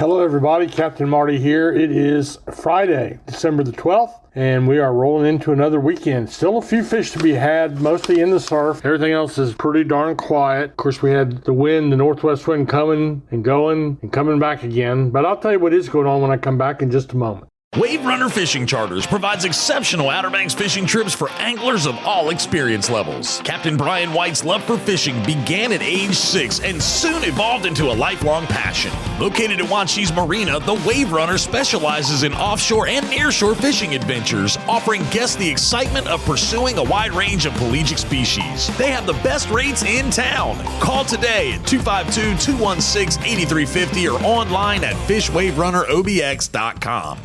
Hello everybody, Captain Marty here. It is Friday, December the 12th, and we are rolling into another weekend. Still a few fish to be had, mostly in the surf. Everything else is pretty darn quiet. Of course, we had the wind, the northwest wind coming and going and coming back again. But I'll tell you what is going on when I come back in just a moment. Wave Runner Fishing Charters provides exceptional Outer Banks fishing trips for anglers of all experience levels. Captain Brian White's love for fishing began at age 6 and soon evolved into a lifelong passion. Located at Wanchese Marina, the Wave Runner specializes in offshore and nearshore fishing adventures, offering guests the excitement of pursuing a wide range of pelagic species. They have the best rates in town. Call today at 252-216-8350 or online at fishwaverunnerobx.com.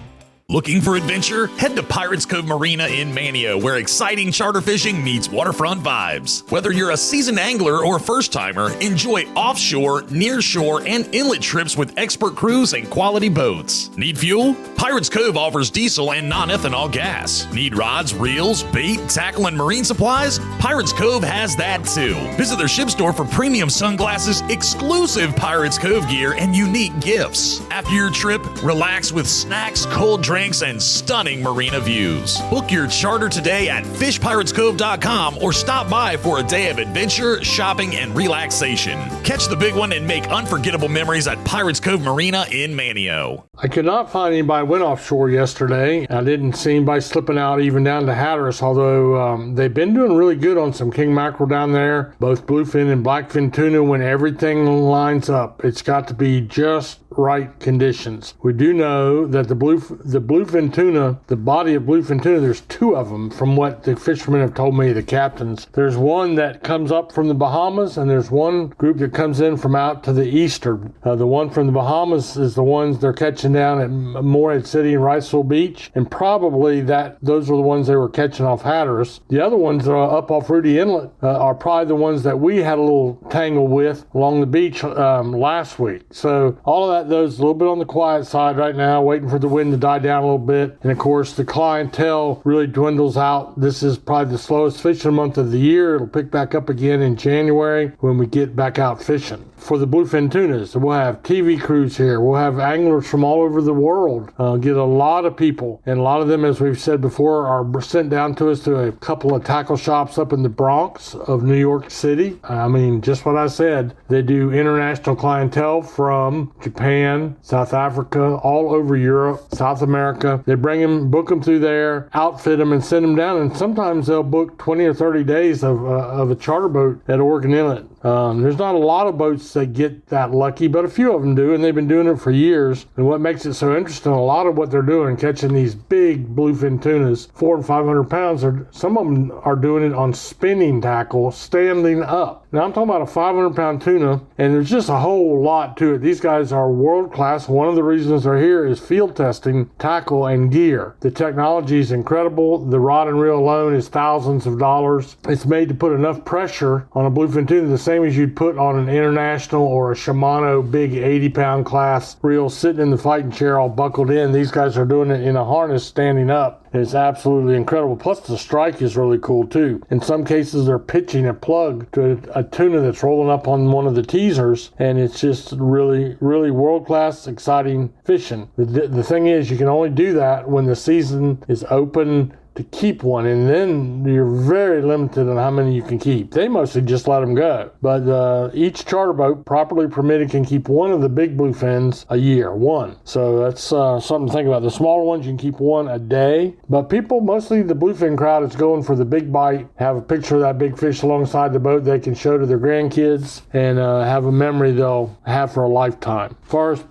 Looking for adventure? Head to Pirates Cove Marina in Manteo, where exciting charter fishing meets waterfront vibes. Whether you're a seasoned angler or first-timer, enjoy offshore, nearshore, and inlet trips with expert crews and quality boats. Need fuel? Pirates Cove offers diesel and non-ethanol gas. Need rods, reels, bait, tackle, and marine supplies? Pirates Cove has that too. Visit their ship store for premium sunglasses, exclusive Pirates Cove gear, and unique gifts. After your trip, relax with snacks, cold drinks, and stunning marina views. Book your charter today at fishpiratescove.com or stop by for a day of adventure, shopping, and relaxation. Catch the big one and make unforgettable memories at Pirates Cove Marina in Manteo. I could not find anybody went offshore yesterday. I didn't see anybody slipping out even down to Hatteras, although they've been doing really good on some king mackerel down there, both bluefin and blackfin tuna. When everything lines up, it's got to be just right conditions. We do know that the bluefin tuna, the body of bluefin tuna, there's two of them from what the fishermen have told me, the captains. There's one that comes up from the Bahamas, and there's one group that comes in from out to the eastern. The one from the Bahamas is the ones they're catching down at Morehead City and Riceville Beach, and probably those are the ones they were catching off Hatteras. The other ones that are up off Rudy Inlet are probably the ones that we had a little tangle with along the beach last week. So all of that, those a little bit on the quiet side right now, waiting for the wind to die down a little bit. And of course, the clientele really dwindles out. This is probably the slowest fishing month of the year. It'll pick back up again in January when we get back out fishing. For the bluefin tunas, we'll have TV crews here. We'll have anglers from all over the world. Get a lot of people, and a lot of them, as we've said before, are sent down to us to a couple of tackle shops up in the Bronx of New York City. I mean, just what I said. They do international clientele from Japan, South Africa, all over Europe, South America. They bring them, book them through there, outfit them, and send them down. And sometimes they'll book 20 or 30 days of a charter boat at Oregon Inlet. There's not a lot of boats that get that lucky, but a few of them do, and they've been doing it for years. And what makes it so interesting, a lot of what they're doing, catching these big bluefin tunas, 400 and 500 pounds, some of them are doing it on spinning tackle, standing up. Now, I'm talking about a 500-pound tuna, and there's just a whole lot to it. These guys are world-class. One of the reasons they're here is field testing tackle and gear. The technology is incredible. The rod and reel alone is thousands of dollars. It's made to put enough pressure on a bluefin tuna, the same as you'd put on an International or a Shimano big 80-pound class reel sitting in the fighting chair all buckled in. These guys are doing it in a harness standing up. It's absolutely incredible. Plus, the strike is really cool, too. In some cases, they're pitching a plug to a tuna that's rolling up on one of the teasers, and it's just really, really world-class, exciting fishing. The thing is, you can only do that when the season is open to keep one, and then you're very limited on how many you can keep. They mostly just let them go. But each charter boat, properly permitted, can keep one of the big bluefins a year, one. So that's something to think about. The smaller ones, you can keep one a day. But people, mostly the bluefin crowd, is going for the big bite, have a picture of that big fish alongside the boat they can show to their grandkids, and have a memory they'll have for a lifetime. As far as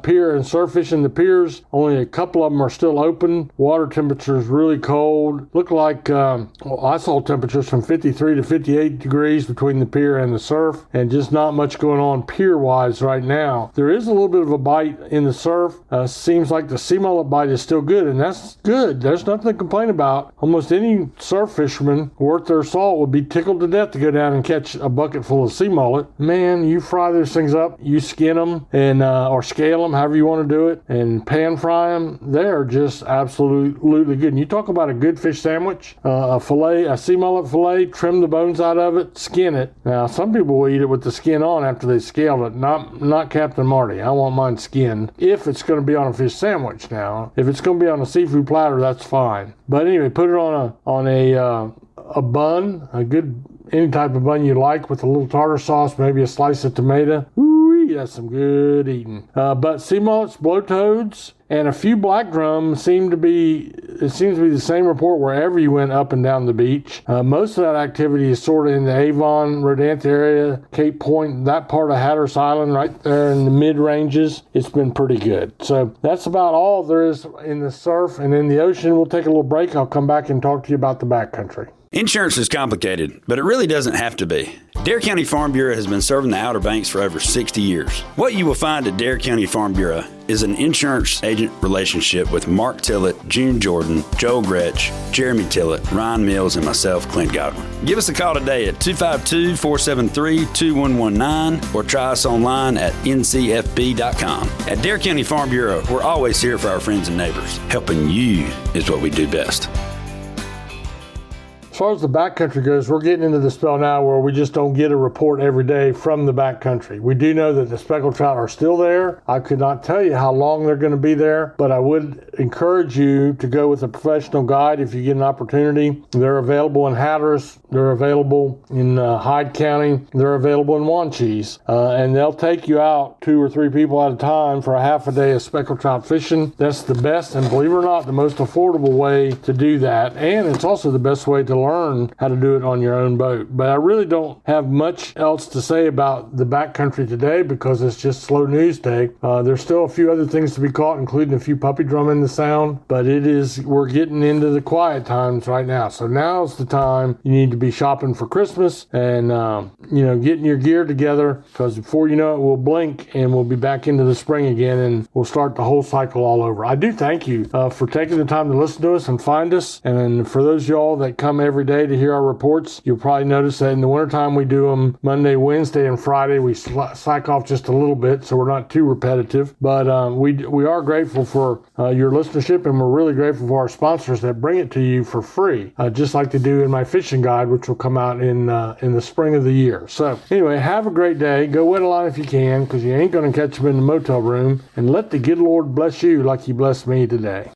pier and surf fishing, the piers, only a couple of them are still open. Water temperature is really cold. Look like I saw temperatures from 53 to 58 degrees between the pier and the surf, and just not much going on pier-wise right now. There is a little bit of a bite in the surf. Seems like the sea mullet bite is still good, and that's good. There's nothing to complain about. Almost any surf fisherman worth their salt would be tickled to death to go down and catch a bucket full of sea mullet. Man, you fry those things up, you skin them, and or scale them, however you want to do it, and pan fry them. They are just absolutely good. And you talk about a good fish sandwich. A sea mullet fillet, trim the bones out of it, skin it. Now, some people will eat it with the skin on after they scaled it. Not Captain Marty. I want mine skinned if it's going to be on a fish sandwich now. If it's going to be on a seafood platter, that's fine. But anyway, put it on a bun, any type of bun you like, with a little tartar sauce, maybe a slice of tomato. Ooh, that's some good eating. But sea mullets, blowtoads, and a few black drum seems to be the same report wherever you went up and down the beach. Most of that activity is sort of in the Avon, Rodanthe area, Cape Point, that part of Hatteras Island, right there in the mid-ranges. It's been pretty good. So that's about all there is in the surf and in the ocean. We'll take a little break. I'll come back and talk to you about the backcountry. Insurance is complicated, but it really doesn't have to be. Dare County Farm Bureau has been serving the Outer Banks for over 60 years. What you will find at Dare County Farm Bureau is an insurance agent relationship with Mark Tillett, June Jordan, Joel Gretsch, Jeremy Tillett, Ryan Mills, and myself, Clint Godwin. Give us a call today at 252-473-2119 or try us online at ncfb.com. At Dare County Farm Bureau, we're always here for our friends and neighbors. Helping you is what we do best. As far as the backcountry goes, we're getting into the spell now where we just don't get a report every day from the backcountry. We do know that the speckled trout are still there. I could not tell you how long they're going to be there, but I would encourage you to go with a professional guide if you get an opportunity. They're available in Hatteras. They're available in Hyde County. They're available in Wanchese. And they'll take you out 2 or 3 people at a time for a half a day of speckled trout fishing. That's the best and, believe it or not, the most affordable way to do that. And it's also the best way to learn how to do it on your own boat. But I really don't have much else to say about the backcountry today because it's just slow news day. There's still a few other things to be caught, including a few puppy drum in the sound, but we're getting into the quiet times right now. So now's the time you need to be shopping for Christmas and getting your gear together, because before you know it, we'll blink and we'll be back into the spring again and we'll start the whole cycle all over. I do thank you for taking the time to listen to us and find us. And for those of y'all that come every day to hear our reports, you'll probably notice that in the wintertime we do them Monday, Wednesday, and Friday. We slack off just a little bit so we're not too repetitive. But we are grateful for your listenership, and we're really grateful for our sponsors that bring it to you for free, just like they do in my fishing guide, which will come out in the spring of the year. So anyway, have a great day. Go wet a line if you can, because you ain't going to catch them in the motel room. And let the good Lord bless you like he blessed me today.